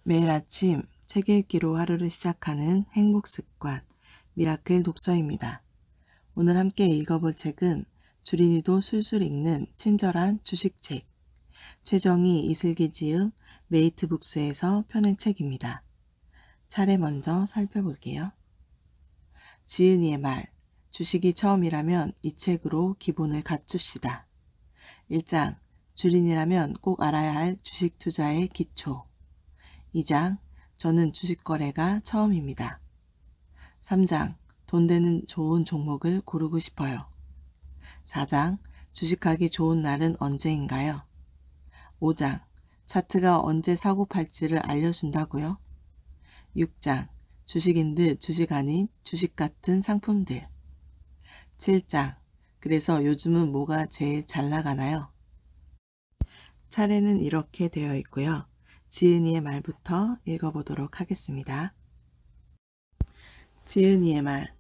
매일 아침 책 읽기로 하루를 시작하는 행복 습관, 미라클 독서입니다. 오늘 함께 읽어볼 책은 주린이도 술술 읽는 친절한 주식책, 최정희 이슬기 지음 메이트북스에서 펴낸 책입니다. 차례 먼저 살펴볼게요. 지은이의 말, 주식이 처음이라면 이 책으로 기본을 갖추시다. 1장, 주린이라면 꼭 알아야 할 주식 투자의 기초. 2장, 저는 주식 거래가 처음입니다. 3장, 돈 되는 좋은 종목을 고르고 싶어요. 4장, 주식하기 좋은 날은 언제인가요? 5장, 차트가 언제 사고 팔지를 알려준다고요? 6장, 주식인 듯 주식 아닌 주식 같은 상품들. 7장, 그래서 요즘은 뭐가 제일 잘 나가나요? 차례는 이렇게 되어 있고요. 지은이의 말부터 읽어보도록 하겠습니다. 지은이의 말,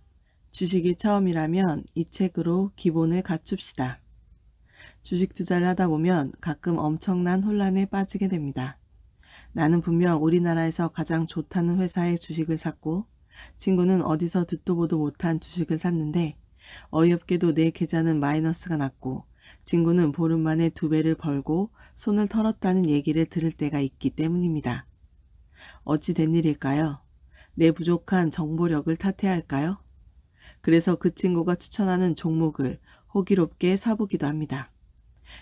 주식이 처음이라면 이 책으로 기본을 갖춥시다. 주식 투자를 하다 보면 가끔 엄청난 혼란에 빠지게 됩니다. 나는 분명 우리나라에서 가장 좋다는 회사의 주식을 샀고 친구는 어디서 듣도 보도 못한 주식을 샀는데 어이없게도 내 계좌는 마이너스가 났고 친구는 보름 만에 2배를 벌고 손을 털었다는 얘기를 들을 때가 있기 때문입니다. 어찌 된 일일까요? 내 부족한 정보력을 탓해야 할까요? 그래서 그 친구가 추천하는 종목을 호기롭게 사보기도 합니다.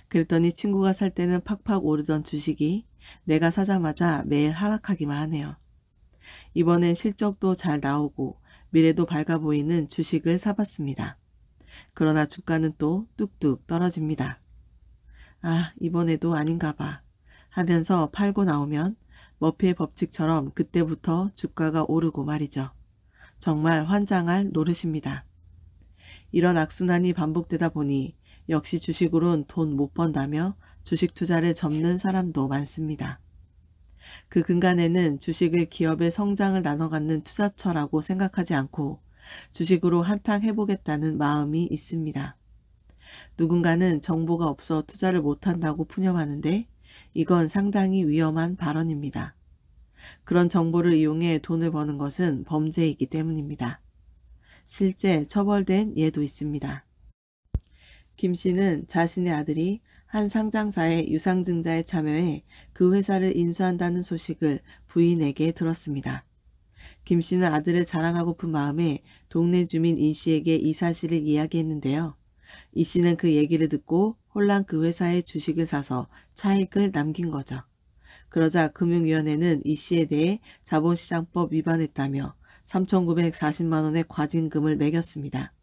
그랬더니 친구가 살 때는 팍팍 오르던 주식이 내가 사자마자 매일 하락하기만 하네요. 이번엔 실적도 잘 나오고 미래도 밝아 보이는 주식을 사봤습니다. 그러나 주가는 또 뚝뚝 떨어집니다. 아, 이번에도 아닌가 봐 하면서 팔고 나오면 머피의 법칙처럼 그때부터 주가가 오르고 말이죠. 정말 환장할 노릇입니다. 이런 악순환이 반복되다 보니 역시 주식으론 돈 못 번다며 주식 투자를 접는 사람도 많습니다. 그 근간에는 주식을 기업의 성장을 나눠 갖는 투자처라고 생각하지 않고 주식으로 한탕 해보겠다는 마음이 있습니다. 누군가는 정보가 없어 투자를 못한다고 푸념하는데 이건 상당히 위험한 발언입니다. 그런 정보를 이용해 돈을 버는 것은 범죄이기 때문입니다. 실제 처벌된 예도 있습니다. 김 씨는 자신의 아들이 한 상장사의 유상증자에 참여해 그 회사를 인수한다는 소식을 부인에게 들었습니다. 김 씨는 아들을 자랑하고픈 마음에 동네 주민 이 씨에게 이 사실을 이야기했는데요. 이 씨는 그 얘기를 듣고 홀랑 그 회사의 주식을 사서 차익을 남긴 거죠. 그러자 금융위원회는 이 씨에 대해 자본시장법 위반했다며 3,940만 원의 과징금을 매겼습니다.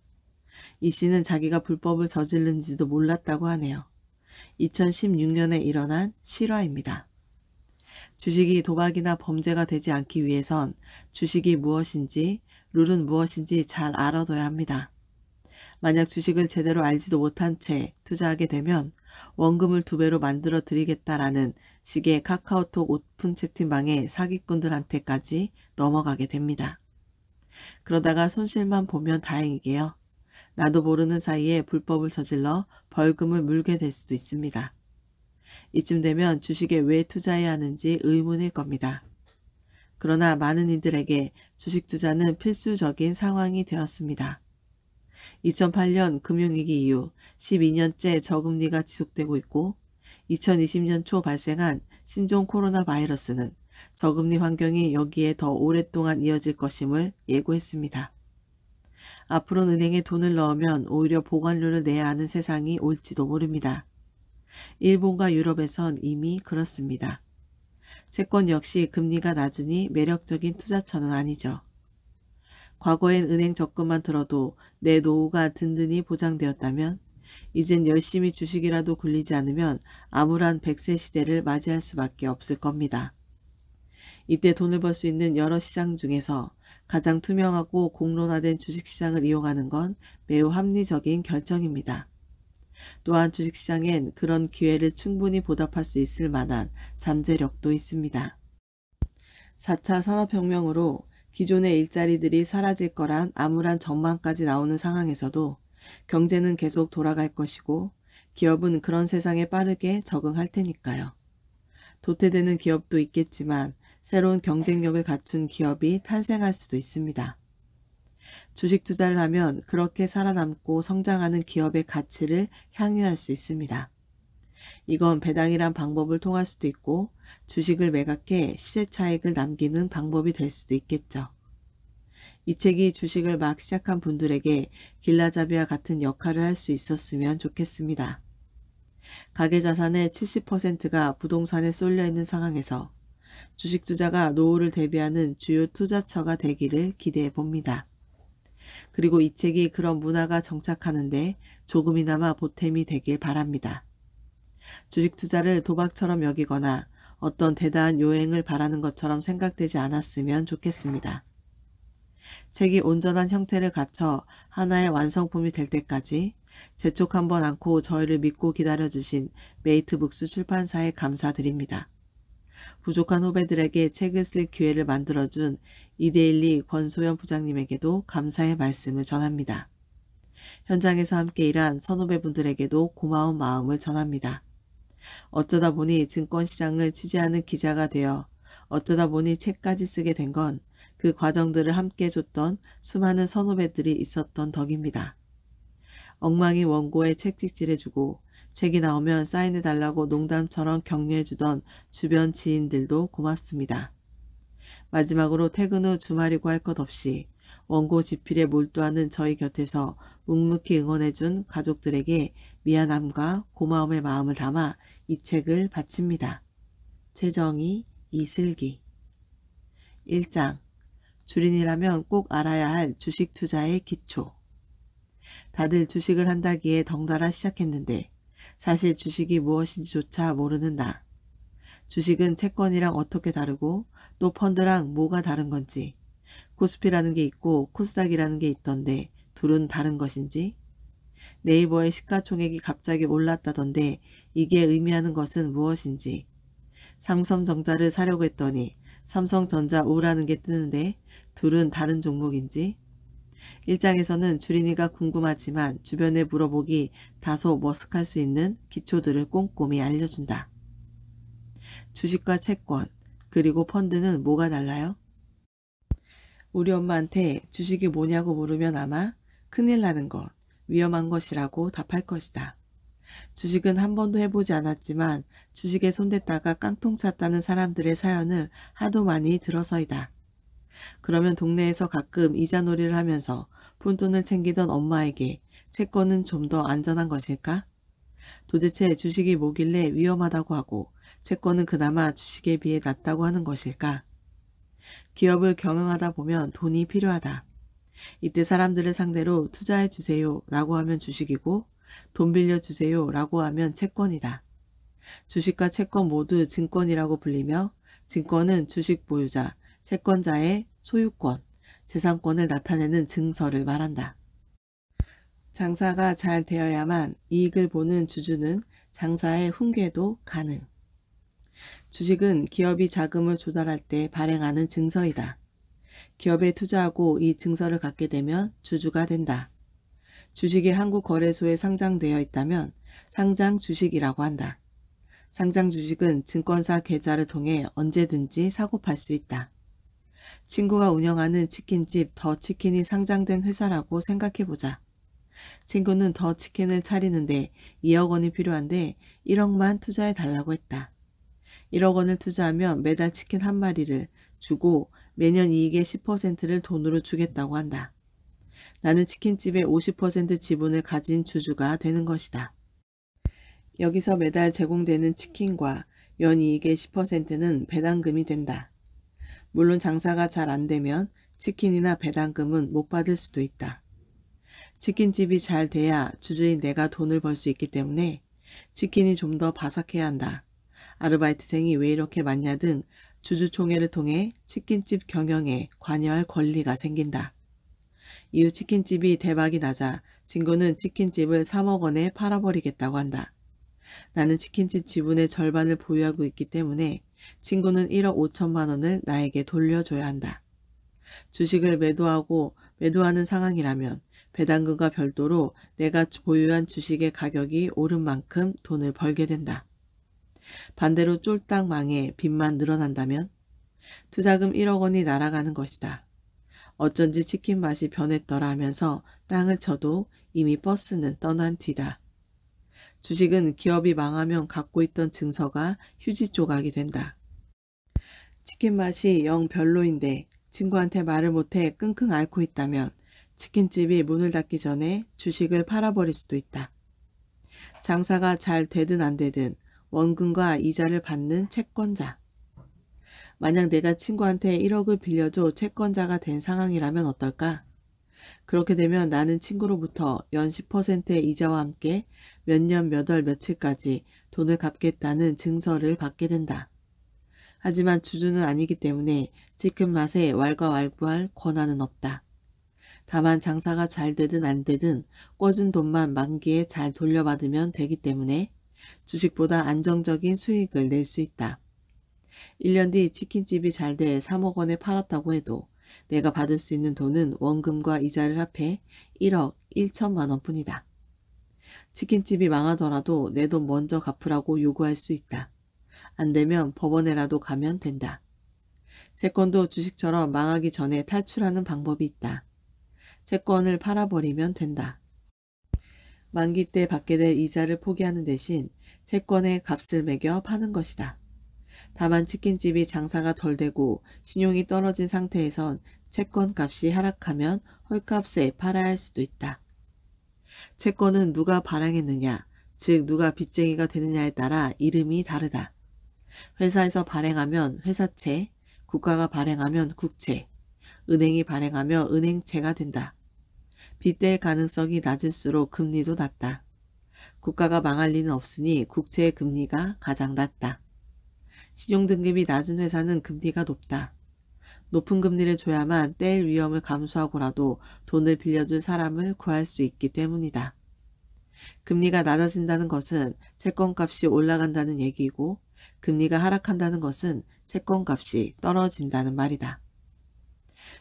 이 씨는 자기가 불법을 저지른지도 몰랐다고 하네요. 2016년에 일어난 실화입니다. 주식이 도박이나 범죄가 되지 않기 위해선 주식이 무엇인지, 룰은 무엇인지 잘 알아둬야 합니다. 만약 주식을 제대로 알지도 못한 채 투자하게 되면 원금을 2배로 만들어 드리겠다라는 식의 카카오톡 오픈 채팅방의 사기꾼들한테까지 넘어가게 됩니다. 그러다가 손실만 보면 다행이게요. 나도 모르는 사이에 불법을 저질러 벌금을 물게 될 수도 있습니다. 이쯤 되면 주식에 왜 투자해야 하는지 의문일 겁니다. 그러나 많은 이들에게 주식 투자는 필수적인 상황이 되었습니다. 2008년 금융위기 이후 12년째 저금리가 지속되고 있고 2020년 초 발생한 신종 코로나 바이러스는 저금리 환경이 여기에 더 오랫동안 이어질 것임을 예고했습니다. 앞으로는 은행에 돈을 넣으면 오히려 보관료를 내야 하는 세상이 올지도 모릅니다. 일본과 유럽에선 이미 그렇습니다. 채권 역시 금리가 낮으니 매력적인 투자처는 아니죠. 과거엔 은행 적금만 들어도 내 노후가 든든히 보장되었다면 이젠 열심히 주식이라도 굴리지 않으면 암울한 100세 시대를 맞이할 수밖에 없을 겁니다. 이때 돈을 벌 수 있는 여러 시장 중에서 가장 투명하고 공론화된 주식시장을 이용하는 건 매우 합리적인 결정입니다. 또한 주식시장엔 그런 기회를 충분히 보답할 수 있을 만한 잠재력도 있습니다. 4차 산업혁명으로 기존의 일자리들이 사라질 거란 암울한 전망까지 나오는 상황에서도 경제는 계속 돌아갈 것이고 기업은 그런 세상에 빠르게 적응할 테니까요. 도태되는 기업도 있겠지만 새로운 경쟁력을 갖춘 기업이 탄생할 수도 있습니다. 주식 투자를 하면 그렇게 살아남고 성장하는 기업의 가치를 향유할 수 있습니다. 이건 배당이란 방법을 통할 수도 있고 주식을 매각해 시세 차익을 남기는 방법이 될 수도 있겠죠. 이 책이 주식을 막 시작한 분들에게 길라잡이와 같은 역할을 할 수 있었으면 좋겠습니다. 가계자산의 70%가 부동산에 쏠려 있는 상황에서 주식 투자가 노후를 대비하는 주요 투자처가 되기를 기대해 봅니다. 그리고 이 책이 그런 문화가 정착하는데 조금이나마 보탬이 되길 바랍니다. 주식 투자를 도박처럼 여기거나 어떤 대단한 요행을 바라는 것처럼 생각되지 않았으면 좋겠습니다. 책이 온전한 형태를 갖춰 하나의 완성품이 될 때까지 재촉 한번 않고 저희를 믿고 기다려주신 메이트북스 출판사에 감사드립니다. 부족한 후배들에게 책을 쓸 기회를 만들어준 이데일리 권소연 부장님에게도 감사의 말씀을 전합니다. 현장에서 함께 일한 선후배분들에게도 고마운 마음을 전합니다. 어쩌다 보니 증권시장을 취재하는 기자가 되어 어쩌다 보니 책까지 쓰게 된 건 그 과정들을 함께 줬던 수많은 선후배들이 있었던 덕입니다. 엉망이 원고에 책 찍질해주고 책이 나오면 사인해달라고 농담처럼 격려해주던 주변 지인들도 고맙습니다. 마지막으로 퇴근 후 주말이고 할 것 없이 원고 집필에 몰두하는 저희 곁에서 묵묵히 응원해준 가족들에게 미안함과 고마움의 마음을 담아 이 책을 바칩니다. 최정희, 이슬기. 1장. 주린이라면 꼭 알아야 할 주식 투자의 기초. 다들 주식을 한다기에 덩달아 시작했는데 사실 주식이 무엇인지조차 모르는 나. 주식은 채권이랑 어떻게 다르고 또 펀드랑 뭐가 다른 건지, 코스피라는 게 있고 코스닥이라는 게 있던데 둘은 다른 것인지, 네이버의 시가총액이 갑자기 올랐다던데 이게 의미하는 것은 무엇인지, 삼성전자를 사려고 했더니 삼성전자 우라는 게 뜨는데 둘은 다른 종목인지. 1장에서는 주린이가 궁금하지만 주변에 물어보기 다소 머쓱할 수 있는 기초들을 꼼꼼히 알려준다. 주식과 채권, 그리고 펀드는 뭐가 달라요? 우리 엄마한테 주식이 뭐냐고 물으면 아마 큰일 나는 것, 위험한 것이라고 답할 것이다. 주식은 한 번도 해보지 않았지만 주식에 손댔다가 깡통 찼다는 사람들의 사연을 하도 많이 들어서이다. 그러면 동네에서 가끔 이자놀이를 하면서 푼돈을 챙기던 엄마에게 채권은 좀 더 안전한 것일까? 도대체 주식이 뭐길래 위험하다고 하고 채권은 그나마 주식에 비해 낫다고 하는 것일까? 기업을 경영하다 보면 돈이 필요하다. 이때 사람들을 상대로 투자해 주세요 라고 하면 주식이고 돈 빌려주세요 라고 하면 채권이다. 주식과 채권 모두 증권이라고 불리며 증권은 주식 보유자, 채권자의 소유권, 재산권을 나타내는 증서를 말한다. 장사가 잘 되어야만 이익을 보는 주주는 장사의 훈계도 가능. 주식은 기업이 자금을 조달할 때 발행하는 증서이다. 기업에 투자하고 이 증서를 갖게 되면 주주가 된다. 주식이 한국거래소에 상장되어 있다면 상장 주식이라고 한다. 상장 주식은 증권사 계좌를 통해 언제든지 사고 팔 수 있다. 친구가 운영하는 치킨집 더 치킨이 상장된 회사라고 생각해보자. 친구는 더 치킨을 차리는데 2억 원이 필요한데 1억만 투자해 달라고 했다. 1억 원을 투자하면 매달 치킨 한 마리를 주고 매년 이익의 10%를 돈으로 주겠다고 한다. 나는 치킨집의 50% 지분을 가진 주주가 되는 것이다. 여기서 매달 제공되는 치킨과 연이익의 10%는 배당금이 된다. 물론 장사가 잘 안되면 치킨이나 배당금은 못 받을 수도 있다. 치킨집이 잘 돼야 주주인 내가 돈을 벌 수 있기 때문에 치킨이 좀 더 바삭해야 한다. 아르바이트생이 왜 이렇게 많냐 등 주주총회를 통해 치킨집 경영에 관여할 권리가 생긴다. 이후 치킨집이 대박이 나자 친구는 치킨집을 3억 원에 팔아버리겠다고 한다. 나는 치킨집 지분의 절반을 보유하고 있기 때문에 친구는 1억 5천만 원을 나에게 돌려줘야 한다. 주식을 매도하는 상황이라면 배당금과 별도로 내가 보유한 주식의 가격이 오른 만큼 돈을 벌게 된다. 반대로 쫄딱 망해 빚만 늘어난다면 투자금 1억 원이 날아가는 것이다. 어쩐지 치킨 맛이 변했더라 하면서 땅을 쳐도 이미 버스는 떠난 뒤다. 주식은 기업이 망하면 갖고 있던 증서가 휴지 조각이 된다. 치킨 맛이 영 별로인데 친구한테 말을 못해 끙끙 앓고 있다면 치킨집이 문을 닫기 전에 주식을 팔아버릴 수도 있다. 장사가 잘 되든 안 되든 원금과 이자를 받는 채권자. 만약 내가 친구한테 1억을 빌려줘 채권자가 된 상황이라면 어떨까? 그렇게 되면 나는 친구로부터 연 10%의 이자와 함께 몇 년 몇 월 며칠까지 돈을 갚겠다는 증서를 받게 된다. 하지만 주주는 아니기 때문에 치킨 맛에 왈가왈부할 권한은 없다. 다만 장사가 잘 되든 안 되든 꿔준 돈만 만기에 잘 돌려받으면 되기 때문에 주식보다 안정적인 수익을 낼 수 있다. 1년 뒤 치킨집이 잘 돼 3억 원에 팔았다고 해도 내가 받을 수 있는 돈은 원금과 이자를 합해 1억 1천만 원 뿐이다. 치킨집이 망하더라도 내 돈 먼저 갚으라고 요구할 수 있다. 안 되면 법원에라도 가면 된다. 채권도 주식처럼 망하기 전에 탈출하는 방법이 있다. 채권을 팔아버리면 된다. 만기 때 받게 될 이자를 포기하는 대신 채권의 값을 매겨 파는 것이다. 다만 치킨집이 장사가 덜 되고 신용이 떨어진 상태에선 채권 값이 하락하면 헐값에 팔아야 할 수도 있다. 채권은 누가 발행했느냐, 즉 누가 빚쟁이가 되느냐에 따라 이름이 다르다. 회사에서 발행하면 회사채, 국가가 발행하면 국채, 은행이 발행하면 은행채가 된다. 빚될 가능성이 낮을수록 금리도 낮다. 국가가 망할 리는 없으니 국채의 금리가 가장 낮다. 신용등급이 낮은 회사는 금리가 높다. 높은 금리를 줘야만 떼일 위험을 감수하고라도 돈을 빌려줄 사람을 구할 수 있기 때문이다. 금리가 낮아진다는 것은 채권값이 올라간다는 얘기이고 금리가 하락한다는 것은 채권값이 떨어진다는 말이다.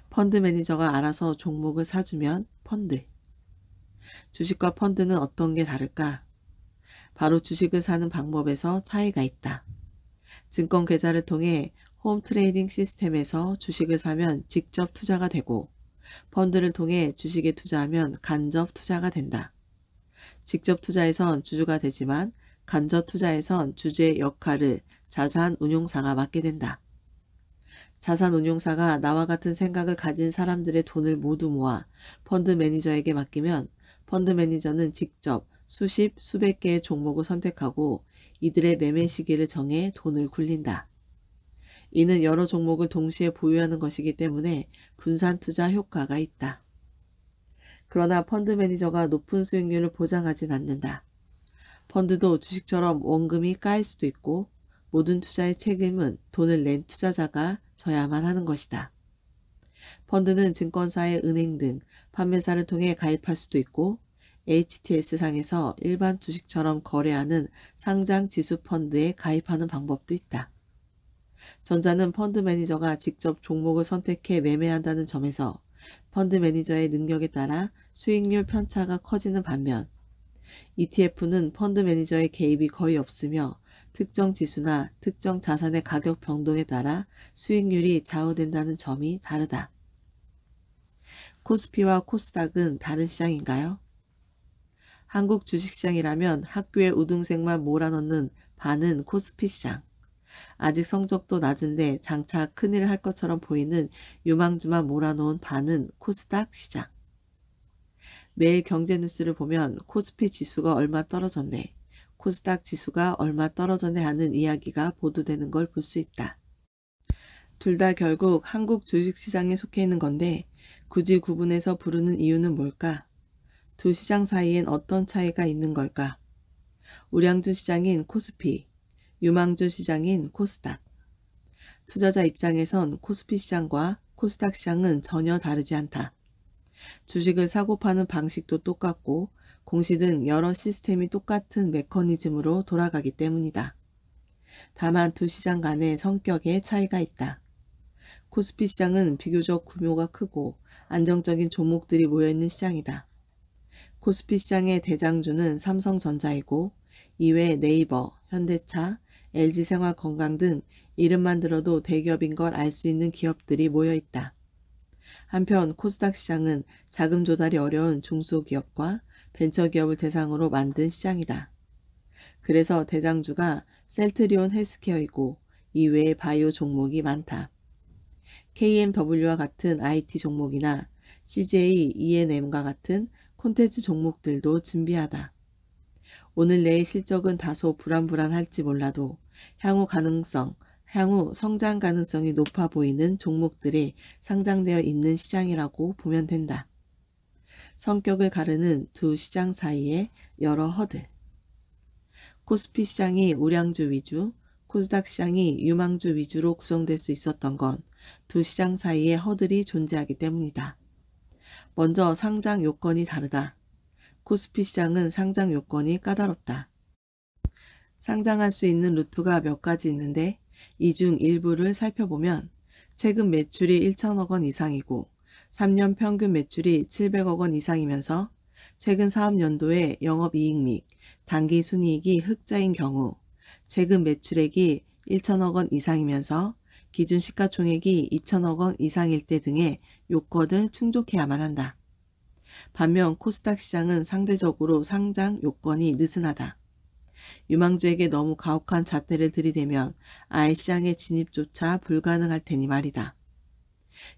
펀드 매니저가 알아서 종목을 사주면 펀드. 주식과 펀드는 어떤 게 다를까? 바로 주식을 사는 방법에서 차이가 있다. 증권 계좌를 통해 홈 트레이딩 시스템에서 주식을 사면 직접 투자가 되고 펀드를 통해 주식에 투자하면 간접 투자가 된다. 직접 투자에선 주주가 되지만 간접 투자에선 주주의 역할을 자산운용사가 맡게 된다. 자산운용사가 나와 같은 생각을 가진 사람들의 돈을 모두 모아 펀드 매니저에게 맡기면 펀드 매니저는 직접 수십, 수백 개의 종목을 선택하고 이들의 매매 시기를 정해 돈을 굴린다. 이는 여러 종목을 동시에 보유하는 것이기 때문에 분산 투자 효과가 있다. 그러나 펀드 매니저가 높은 수익률을 보장하진 않는다. 펀드도 주식처럼 원금이 까일 수도 있고 모든 투자의 책임은 돈을 낸 투자자가 져야만 하는 것이다. 펀드는 증권사의 은행 등 판매사를 통해 가입할 수도 있고 HTS상에서 일반 주식처럼 거래하는 상장 지수 펀드에 가입하는 방법도 있다. 전자는 펀드 매니저가 직접 종목을 선택해 매매한다는 점에서 펀드 매니저의 능력에 따라 수익률 편차가 커지는 반면 ETF는 펀드 매니저의 개입이 거의 없으며 특정 지수나 특정 자산의 가격 변동에 따라 수익률이 좌우된다는 점이 다르다. 코스피와 코스닥은 다른 시장인가요? 한국 주식시장이라면 학교에 우등생만 몰아넣는 반은 코스피 시장. 아직 성적도 낮은데 장차 큰일을 할 것처럼 보이는 유망주만 몰아놓은 반은 코스닥 시장. 매일 경제 뉴스를 보면 코스피 지수가 얼마 떨어졌네, 코스닥 지수가 얼마 떨어졌네 하는 이야기가 보도되는 걸 볼 수 있다. 둘 다 결국 한국 주식시장에 속해 있는 건데 굳이 구분해서 부르는 이유는 뭘까? 두 시장 사이엔 어떤 차이가 있는 걸까? 우량주 시장인 코스피, 유망주 시장인 코스닥. 투자자 입장에선 코스피 시장과 코스닥 시장은 전혀 다르지 않다. 주식을 사고 파는 방식도 똑같고 공시 등 여러 시스템이 똑같은 메커니즘으로 돌아가기 때문이다. 다만 두 시장 간의 성격의 차이가 있다. 코스피 시장은 비교적 규모가 크고 안정적인 종목들이 모여있는 시장이다. 코스피 시장의 대장주는 삼성전자이고 이외에 네이버, 현대차, LG생활건강 등 이름만 들어도 대기업인 걸 알 수 있는 기업들이 모여 있다. 한편 코스닥 시장은 자금 조달이 어려운 중소기업과 벤처기업을 대상으로 만든 시장이다. 그래서 대장주가 셀트리온 헬스케어이고 이외에 바이오 종목이 많다. KMW와 같은 IT 종목이나 CJ E&M과 같은 콘텐츠 종목들도 진비하다. 오늘 내의 실적은 다소 불안불안할지 몰라도 향후 성장 가능성이 높아 보이는 종목들이 상장되어 있는 시장이라고 보면 된다. 성격을 가르는 두 시장 사이의 여러 허들. 코스피 시장이 우량주 위주, 코스닥 시장이 유망주 위주로 구성될 수 있었던 건 두 시장 사이에 허들이 존재하기 때문이다. 먼저 상장 요건이 다르다. 코스피 시장은 상장 요건이 까다롭다. 상장할 수 있는 루트가 몇 가지 있는데 이 중 일부를 살펴보면 최근 매출이 1천억 원 이상이고 3년 평균 매출이 700억 원 이상이면서 최근 사업연도의 영업이익 및 당기순이익이 흑자인 경우 최근 매출액이 1천억 원 이상이면서 기준 시가총액이 2천억 원 이상일 때 등의 요건을 충족해야만 한다. 반면 코스닥 시장은 상대적으로 상장 요건이 느슨하다. 유망주에게 너무 가혹한 잣대를 들이대면 아예 시장의 진입조차 불가능할 테니 말이다.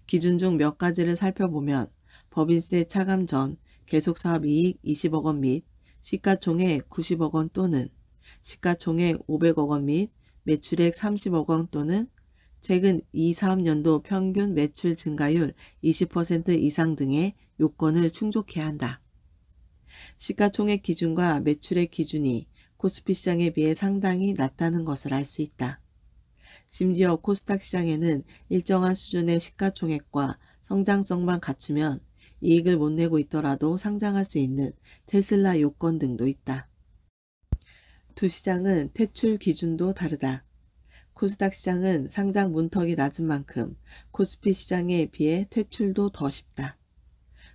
기준 중 몇 가지를 살펴보면 법인세 차감 전 계속사업이익 20억 원 및 시가총액 90억 원 또는 시가총액 500억 원 및 매출액 30억 원 또는 최근 2사업년도 평균 매출 증가율 20% 이상 등의 요건을 충족해야 한다. 시가총액 기준과 매출액 기준이 코스피 시장에 비해 상당히 낮다는 것을 알 수 있다. 심지어 코스닥 시장에는 일정한 수준의 시가총액과 성장성만 갖추면 이익을 못 내고 있더라도 상장할 수 있는 테슬라 요건 등도 있다. 두 시장은 퇴출 기준도 다르다. 코스닥 시장은 상장 문턱이 낮은 만큼 코스피 시장에 비해 퇴출도 더 쉽다.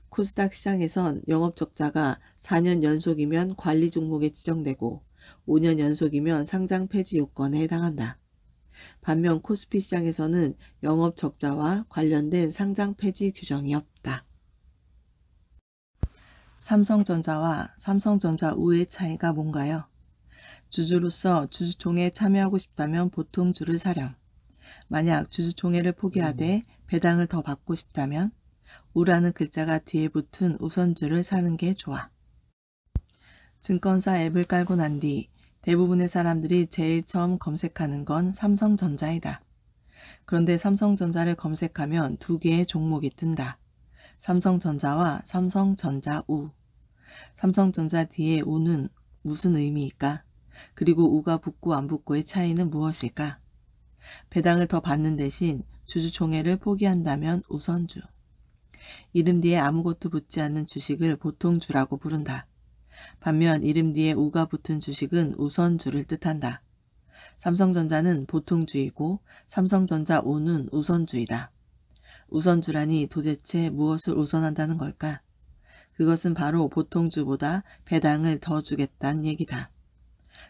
코스닥 시장에선 영업적자가 4년 연속이면 관리 종목에 지정되고 5년 연속이면 상장 폐지 요건에 해당한다. 반면 코스피 시장에서는 영업적자와 관련된 상장 폐지 규정이 없다. 삼성전자와 삼성전자 우의 차이가 뭔가요? 주주로서 주주총회에 참여하고 싶다면 보통 주를 사렴. 만약 주주총회를 포기하되 배당을 더 받고 싶다면 우라는 글자가 뒤에 붙은 우선주를 사는 게 좋아. 증권사 앱을 깔고 난 뒤 대부분의 사람들이 제일 처음 검색하는 건 삼성전자이다. 그런데 삼성전자를 검색하면 두 개의 종목이 뜬다. 삼성전자와 삼성전자우. 삼성전자 뒤에 우는 무슨 의미일까? 그리고 우가 붙고 안 붙고의 차이는 무엇일까? 배당을 더 받는 대신 주주총회를 포기한다면 우선주. 이름 뒤에 아무것도 붙지 않는 주식을 보통주라고 부른다. 반면 이름 뒤에 우가 붙은 주식은 우선주를 뜻한다. 삼성전자는 보통주이고 삼성전자 우는 우선주이다. 우선주라니 도대체 무엇을 우선한다는 걸까? 그것은 바로 보통주보다 배당을 더 주겠다는 얘기다.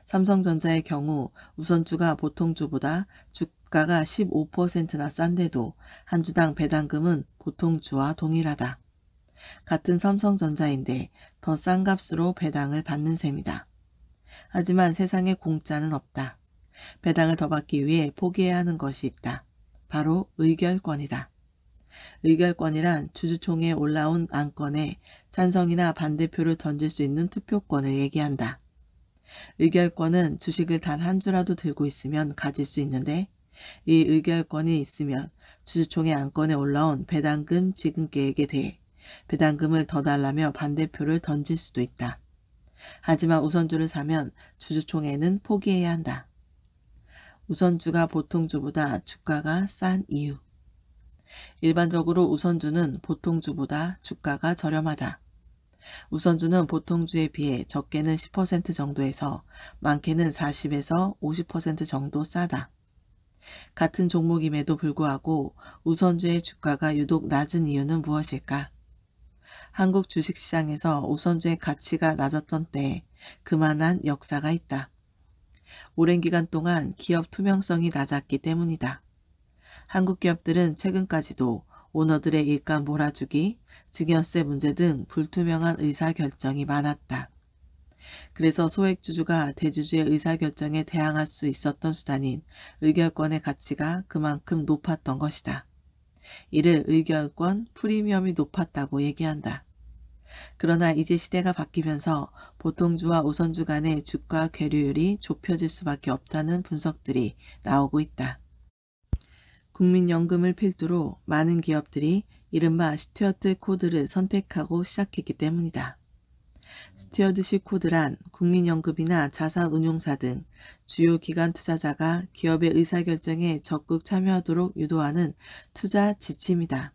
삼성전자의 경우 우선주가 보통주보다 주가가 15%나 싼데도 한 주당 배당금은 보통주와 동일하다. 같은 삼성전자인데 더 싼 값으로 배당을 받는 셈이다. 하지만 세상에 공짜는 없다. 배당을 더 받기 위해 포기해야 하는 것이 있다. 바로 의결권이다. 의결권이란 주주총회에 올라온 안건에 찬성이나 반대표를 던질 수 있는 투표권을 얘기한다. 의결권은 주식을 단 한 주라도 들고 있으면 가질 수 있는데 이 의결권이 있으면 주주총회 안건에 올라온 배당금 지급계획에 대해 배당금을 더 달라며 반대표를 던질 수도 있다. 하지만 우선주를 사면 주주총회는 포기해야 한다. 우선주가 보통주보다 주가가 싼 이유. 일반적으로 우선주는 보통주보다 주가가 저렴하다. 우선주는 보통주에 비해 적게는 10% 정도에서 많게는 40에서 50% 정도 싸다. 같은 종목임에도 불구하고 우선주의 주가가 유독 낮은 이유는 무엇일까? 한국 주식시장에서 우선주의 가치가 낮았던 때에 그만한 역사가 있다. 오랜 기간 동안 기업 투명성이 낮았기 때문이다. 한국 기업들은 최근까지도 오너들의 일감 몰아주기, 증여세 문제 등 불투명한 의사결정이 많았다. 그래서 소액주주가 대주주의 의사결정에 대항할 수 있었던 수단인 의결권의 가치가 그만큼 높았던 것이다. 이를 의결권 프리미엄이 높았다고 얘기한다. 그러나 이제 시대가 바뀌면서 보통주와 우선주 간의 주가 괴류율이 좁혀질 수밖에 없다는 분석들이 나오고 있다. 국민연금을 필두로 많은 기업들이 이른바 스튜어드 코드를 선택하고 시작했기 때문이다. 스튜어드십 코드란 국민연금이나 자산운용사 등 주요 기관 투자자가 기업의 의사결정에 적극 참여하도록 유도하는 투자 지침이다.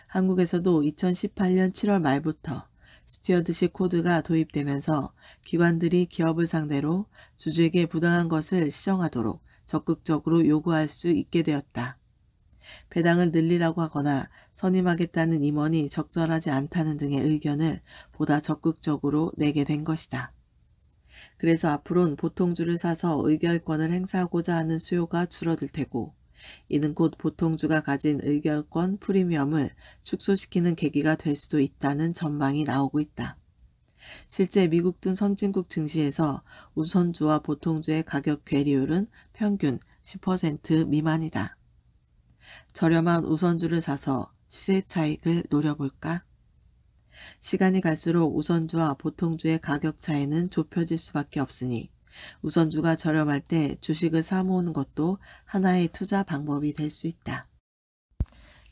한국에서도 2018년 7월 말부터 스튜어드십 코드가 도입되면서 기관들이 기업을 상대로 주주에게 부당한 것을 시정하도록 적극적으로 요구할 수 있게 되었다. 배당을 늘리라고 하거나 선임하겠다는 임원이 적절하지 않다는 등의 의견을 보다 적극적으로 내게 된 것이다. 그래서 앞으로는 보통주를 사서 의결권을 행사하고자 하는 수요가 줄어들 테고, 이는 곧 보통주가 가진 의결권 프리미엄을 축소시키는 계기가 될 수도 있다는 전망이 나오고 있다. 실제 미국 등 선진국 증시에서 우선주와 보통주의 가격 괴리율은 평균 10% 미만이다. 저렴한 우선주를 사서 시세 차익을 노려볼까? 시간이 갈수록 우선주와 보통주의 가격 차이는 좁혀질 수밖에 없으니 우선주가 저렴할 때 주식을 사모으는 것도 하나의 투자 방법이 될 수 있다.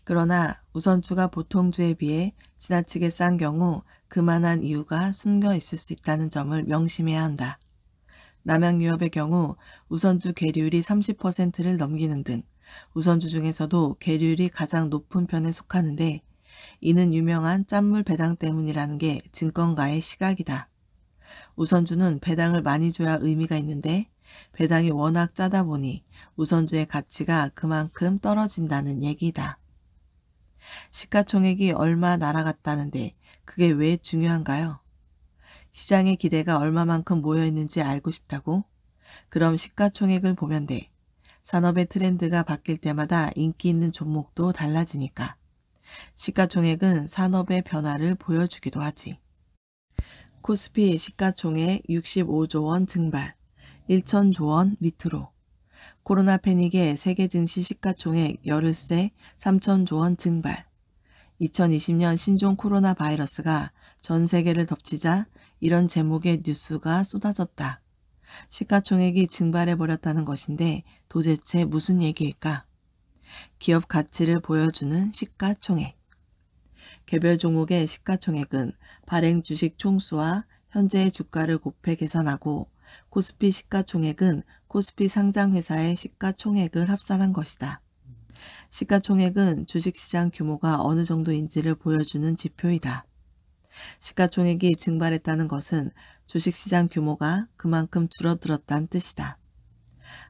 그러나 우선주가 보통주에 비해 지나치게 싼 경우 그만한 이유가 숨겨 있을 수 있다는 점을 명심해야 한다. 남양유업의 경우 우선주 계류율이 30%를 넘기는 등 우선주 중에서도 계류율이 가장 높은 편에 속하는데, 이는 유명한 짠물 배당 때문이라는 게 증권가의 시각이다. 우선주는 배당을 많이 줘야 의미가 있는데 배당이 워낙 짜다 보니 우선주의 가치가 그만큼 떨어진다는 얘기다. 시가총액이 얼마 날아갔다는데 그게 왜 중요한가요? 시장의 기대가 얼마만큼 모여있는지 알고 싶다고? 그럼 시가총액을 보면 돼. 산업의 트렌드가 바뀔 때마다 인기 있는 종목도 달라지니까. 시가총액은 산업의 변화를 보여주기도 하지. 코스피 시가총액 65조 원 증발, 1,000조 원 밑으로. 코로나 패닉에 세계 증시 시가총액 열흘새 3,000조 원 증발. 2020년 신종 코로나 바이러스가 전 세계를 덮치자 이런 제목의 뉴스가 쏟아졌다. 시가총액이 증발해버렸다는 것인데 도대체 무슨 얘기일까? 기업 가치를 보여주는 시가총액. 개별 종목의 시가총액은 발행 주식 총수와 현재의 주가를 곱해 계산하고, 코스피 시가총액은 코스피 상장회사의 시가총액을 합산한 것이다. 시가총액은 주식시장 규모가 어느 정도인지를 보여주는 지표이다. 시가총액이 증발했다는 것은 주식시장 규모가 그만큼 줄어들었다는 뜻이다.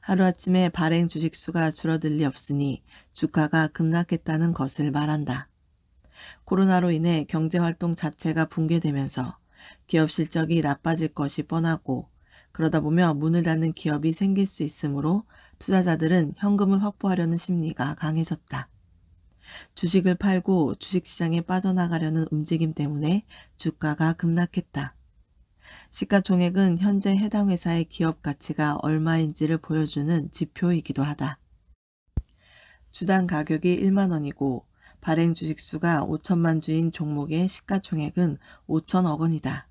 하루아침에 발행 주식수가 줄어들 리 없으니 주가가 급락했다는 것을 말한다. 코로나로 인해 경제활동 자체가 붕괴되면서 기업 실적이 나빠질 것이 뻔하고, 그러다 보면 문을 닫는 기업이 생길 수 있으므로 투자자들은 현금을 확보하려는 심리가 강해졌다. 주식을 팔고 주식시장에 빠져나가려는 움직임 때문에 주가가 급락했다. 시가총액은 현재 해당 회사의 기업 가치가 얼마인지를 보여주는 지표이기도 하다. 주당 가격이 1만 원이고 발행 주식수가 5천만 주인 종목의 시가총액은 5천억 원이다.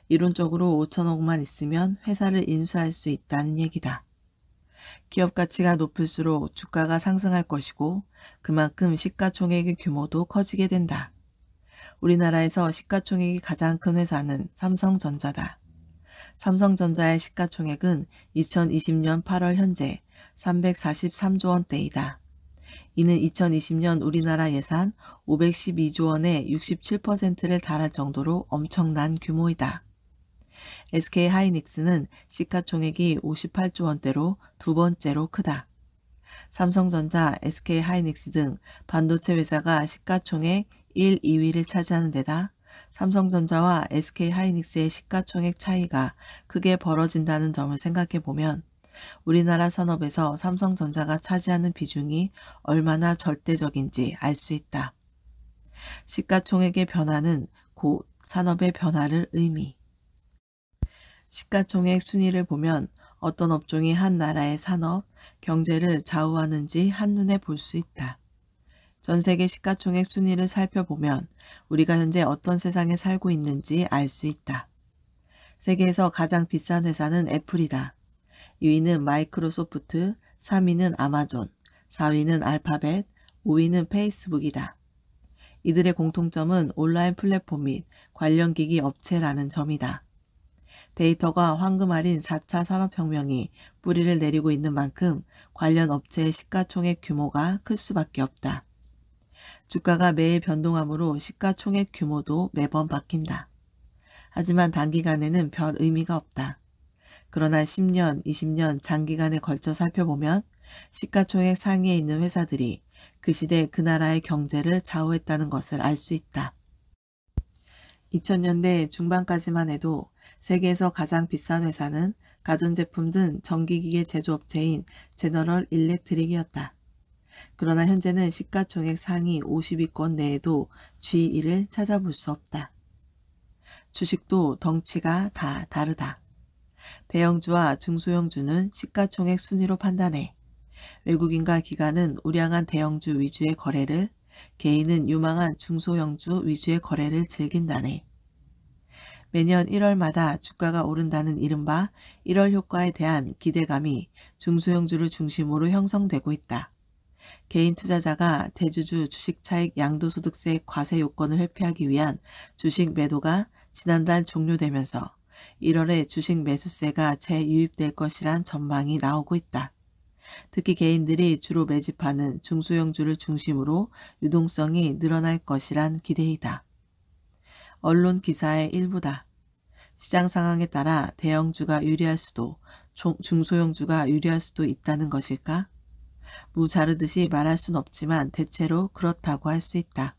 이론적으로 5천억만 있으면 회사를 인수할 수 있다는 얘기다. 기업 가치가 높을수록 주가가 상승할 것이고 그만큼 시가총액의 규모도 커지게 된다. 우리나라에서 시가총액이 가장 큰 회사는 삼성전자다. 삼성전자의 시가총액은 2020년 8월 현재 343조 원대이다. 이는 2020년 우리나라 예산 512조 원의 67%를 달할 정도로 엄청난 규모이다. SK하이닉스는 시가총액이 58조 원대로 두 번째로 크다. 삼성전자, SK하이닉스 등 반도체 회사가 시가총액 1, 2위를 차지하는 데다 삼성전자와 SK하이닉스의 시가총액 차이가 크게 벌어진다는 점을 생각해 보면 우리나라 산업에서 삼성전자가 차지하는 비중이 얼마나 절대적인지 알 수 있다. 시가총액의 변화는 곧 산업의 변화를 의미. 시가총액 순위를 보면 어떤 업종이 한 나라의 산업, 경제를 좌우하는지 한눈에 볼 수 있다. 전 세계 시가총액 순위를 살펴보면 우리가 현재 어떤 세상에 살고 있는지 알 수 있다. 세계에서 가장 비싼 회사는 애플이다. 2위는 마이크로소프트, 3위는 아마존, 4위는 알파벳, 5위는 페이스북이다. 이들의 공통점은 온라인 플랫폼 및 관련 기기 업체라는 점이다. 데이터가 황금알인 4차 산업혁명이 뿌리를 내리고 있는 만큼 관련 업체의 시가총액 규모가 클 수밖에 없다. 주가가 매일 변동하므로 시가총액 규모도 매번 바뀐다. 하지만 단기간에는 별 의미가 없다. 그러나 10년, 20년 장기간에 걸쳐 살펴보면 시가총액 상위에 있는 회사들이 그 시대 그 나라의 경제를 좌우했다는 것을 알 수 있다. 2000년대 중반까지만 해도 세계에서 가장 비싼 회사는 가전제품 등 전기기계 제조업체인 제너럴 일렉트릭이었다. 그러나 현재는 시가총액 상위 50위권 내에도 G1을 찾아볼 수 없다. 주식도 덩치가 다 다르다. 대형주와 중소형주는 시가총액 순위로 판단해 외국인과 기관은 우량한 대형주 위주의 거래를, 개인은 유망한 중소형주 위주의 거래를 즐긴다네. 매년 1월마다 주가가 오른다는 이른바 1월 효과에 대한 기대감이 중소형주를 중심으로 형성되고 있다. 개인 투자자가 대주주 주식차익 양도소득세 과세 요건을 회피하기 위한 주식 매도가 지난달 종료되면서 1월에 주식 매수세가 재유입될 것이란 전망이 나오고 있다. 특히 개인들이 주로 매집하는 중소형주를 중심으로 유동성이 늘어날 것이란 기대이다. 언론 기사의 일부다. 시장 상황에 따라 대형주가 유리할 수도 중소형주가 유리할 수도 있다는 것일까? 무 자르듯이 말할 순 없지만 대체로 그렇다고 할 수 있다.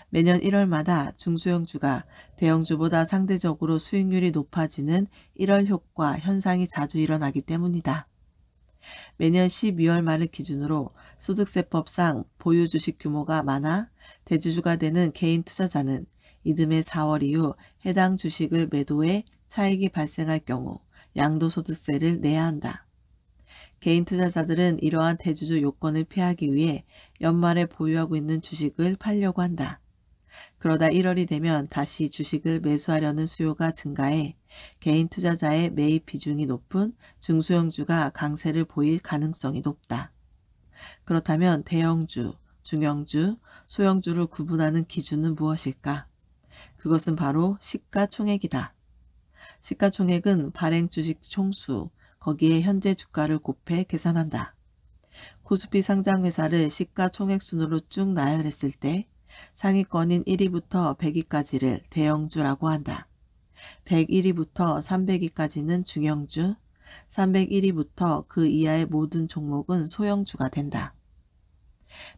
매년 1월마다 중소형주가 대형주보다 상대적으로 수익률이 높아지는 1월 효과 현상이 자주 일어나기 때문이다. 매년 12월 말을 기준으로 소득세법상 보유 주식 규모가 많아 대주주가 되는 개인 투자자는 이듬해 4월 이후 해당 주식을 매도해 차익이 발생할 경우 양도소득세를 내야 한다. 개인 투자자들은 이러한 대주주 요건을 피하기 위해 연말에 보유하고 있는 주식을 팔려고 한다. 그러다 1월이 되면 다시 주식을 매수하려는 수요가 증가해 개인 투자자의 매입 비중이 높은 중소형주가 강세를 보일 가능성이 높다. 그렇다면 대형주, 중형주, 소형주를 구분하는 기준은 무엇일까? 그것은 바로 시가총액이다. 시가총액은 발행 주식 총수, 거기에 현재 주가를 곱해 계산한다. 코스피 상장회사를 시가총액 순으로 쭉 나열했을 때 상위권인 1위부터 100위까지를 대형주라고 한다. 101위부터 300위까지는 중형주, 301위부터 그 이하의 모든 종목은 소형주가 된다.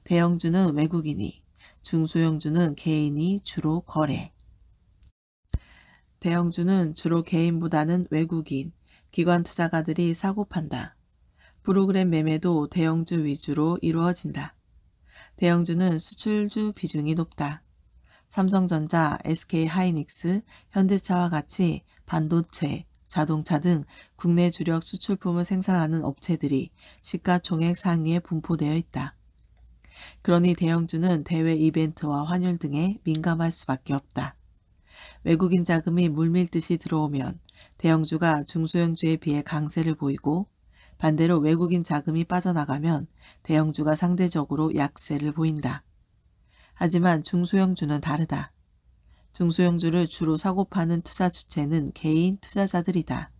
대형주는 외국인이, 중소형주는 개인이 주로 거래. 대형주는 주로 개인보다는 외국인, 기관 투자가들이 사고 판다. 프로그램 매매도 대형주 위주로 이루어진다. 대형주는 수출주 비중이 높다. 삼성전자, SK하이닉스, 현대차와 같이 반도체, 자동차 등 국내 주력 수출품을 생산하는 업체들이 시가총액 상위에 분포되어 있다. 그러니 대형주는 대외 이벤트와 환율 등에 민감할 수밖에 없다. 외국인 자금이 물밀듯이 들어오면 대형주가 중소형주에 비해 강세를 보이고 반대로 외국인 자금이 빠져나가면 대형주가 상대적으로 약세를 보인다. 하지만 중소형주는 다르다. 중소형주를 주로 사고 파는 투자 주체는 개인 투자자들이다.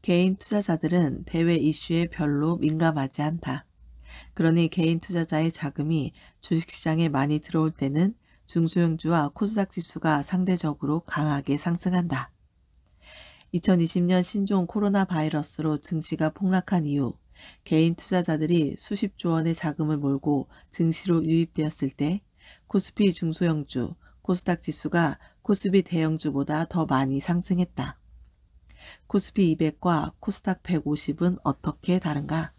개인 투자자들은 대외 이슈에 별로 민감하지 않다. 그러니 개인 투자자의 자금이 주식시장에 많이 들어올 때는 중소형주와 코스닥 지수가 상대적으로 강하게 상승한다. 2020년 신종 코로나 바이러스로 증시가 폭락한 이후 개인 투자자들이 수십조 원의 자금을 몰고 증시로 유입되었을 때 코스피 중소형주, 코스닥 지수가 코스피 대형주보다 더 많이 상승했다. 코스피 200과 코스닥 150은 어떻게 다른가?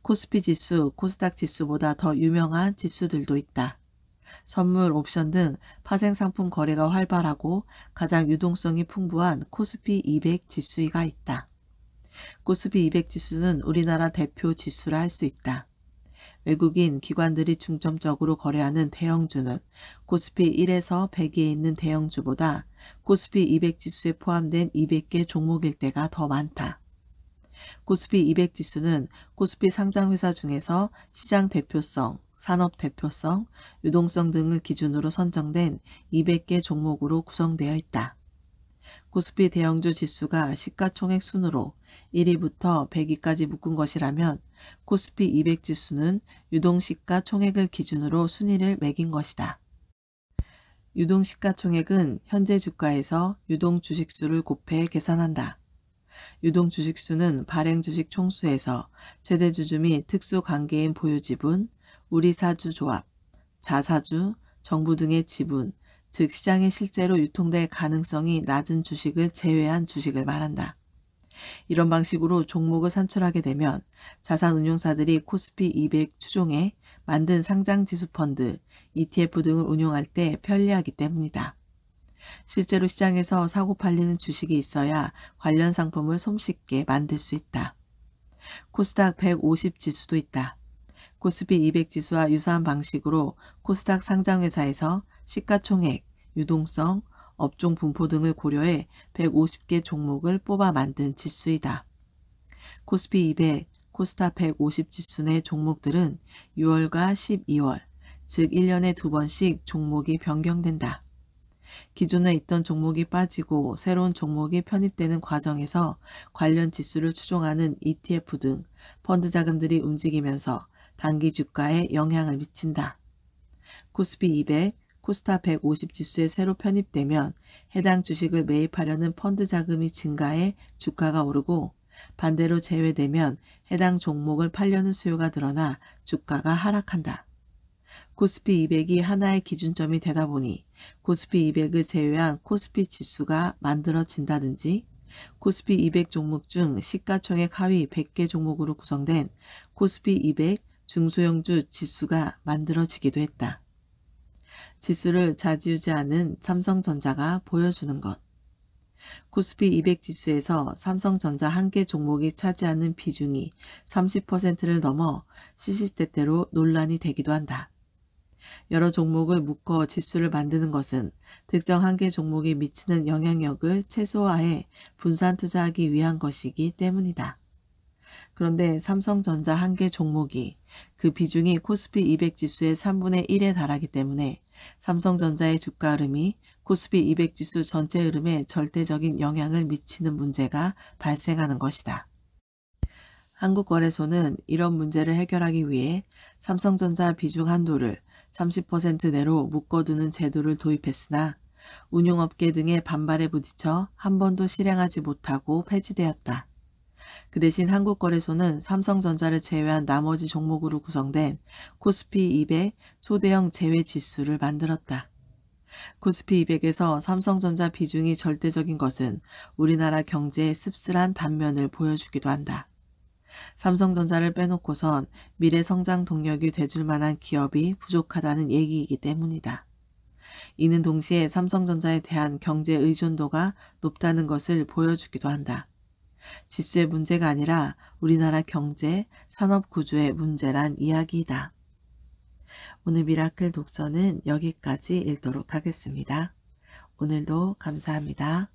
코스피 지수, 코스닥 지수보다 더 유명한 지수들도 있다. 선물, 옵션 등 파생상품 거래가 활발하고 가장 유동성이 풍부한 코스피 200 지수가 있다. 코스피 200 지수는 우리나라 대표 지수라 할 수 있다. 외국인 기관들이 중점적으로 거래하는 대형주는 코스피 1에서 100위에 있는 대형주보다 코스피 200 지수에 포함된 200개 종목일 때가 더 많다. 코스피 200 지수는 코스피 상장회사 중에서 시장 대표성, 산업 대표성, 유동성 등을 기준으로 선정된 200개 종목으로 구성되어 있다. 코스피 대형주 지수가 시가총액 순으로 1위부터 100위까지 묶은 것이라면 코스피 200 지수는 유동시가총액을 기준으로 순위를 매긴 것이다. 유동시가총액은 현재 주가에서 유동주식수를 곱해 계산한다. 유동주식수는 발행주식 총수에서 최대주주 및 특수관계인 보유지분, 우리사주조합, 자사주, 정부 등의 지분, 즉 시장에 실제로 유통될 가능성이 낮은 주식을 제외한 주식을 말한다. 이런 방식으로 종목을 산출하게 되면 자산운용사들이 코스피 200 추종에 만든 상장지수펀드, ETF 등을 운용할 때 편리하기 때문이다. 실제로 시장에서 사고 팔리는 주식이 있어야 관련 상품을 손쉽게 만들 수 있다. 코스닥 150 지수도 있다. 코스피 200 지수와 유사한 방식으로 코스닥 상장회사에서 시가총액, 유동성, 업종 분포 등을 고려해 150개 종목을 뽑아 만든 지수이다. 코스피 200, 코스닥 150 지수 내 종목들은 6월과 12월, 즉 1년에 2번씩 종목이 변경된다. 기존에 있던 종목이 빠지고 새로운 종목이 편입되는 과정에서 관련 지수를 추종하는 ETF 등 펀드 자금들이 움직이면서 단기 주가에 영향을 미친다. 코스피 200, 코스닥 150 지수에 새로 편입되면 해당 주식을 매입하려는 펀드 자금이 증가해 주가가 오르고 반대로 제외되면 해당 종목을 팔려는 수요가 늘어나 주가가 하락한다. 코스피 200이 하나의 기준점이 되다 보니 코스피 200을 제외한 코스피 지수가 만들어진다든지 코스피 200 종목 중 시가총액 하위 100개 종목으로 구성된 코스피 200 중소형주 지수가 만들어지기도 했다. 지수를 좌지우지하는 삼성전자가 보여주는 것. 코스피 200 지수에서 삼성전자 한 개 종목이 차지하는 비중이 30%를 넘어 시시때때로 논란이 되기도 한다. 여러 종목을 묶어 지수를 만드는 것은 특정 한 개 종목이 미치는 영향력을 최소화해 분산 투자하기 위한 것이기 때문이다. 그런데 삼성전자 한 개 종목이 그 비중이 코스피 200 지수의 3분의 1에 달하기 때문에 삼성전자의 주가 흐름이 코스피 200 지수 전체 흐름에 절대적인 영향을 미치는 문제가 발생하는 것이다. 한국거래소는 이런 문제를 해결하기 위해 삼성전자 비중 한도를 30% 내로 묶어두는 제도를 도입했으나 운용업계 등의 반발에 부딪혀 한 번도 실행하지 못하고 폐지되었다. 그 대신 한국거래소는 삼성전자를 제외한 나머지 종목으로 구성된 코스피 200 소대형 제외 지수를 만들었다. 코스피 200에서 삼성전자 비중이 절대적인 것은 우리나라 경제의 씁쓸한 단면을 보여주기도 한다. 삼성전자를 빼놓고선 미래 성장 동력이 돼줄 만한 기업이 부족하다는 얘기이기 때문이다. 이는 동시에 삼성전자에 대한 경제 의존도가 높다는 것을 보여주기도 한다. 지수의 문제가 아니라 우리나라 경제, 산업 구조의 문제란 이야기이다. 오늘 미라클 독서는 여기까지 읽도록 하겠습니다. 오늘도 감사합니다.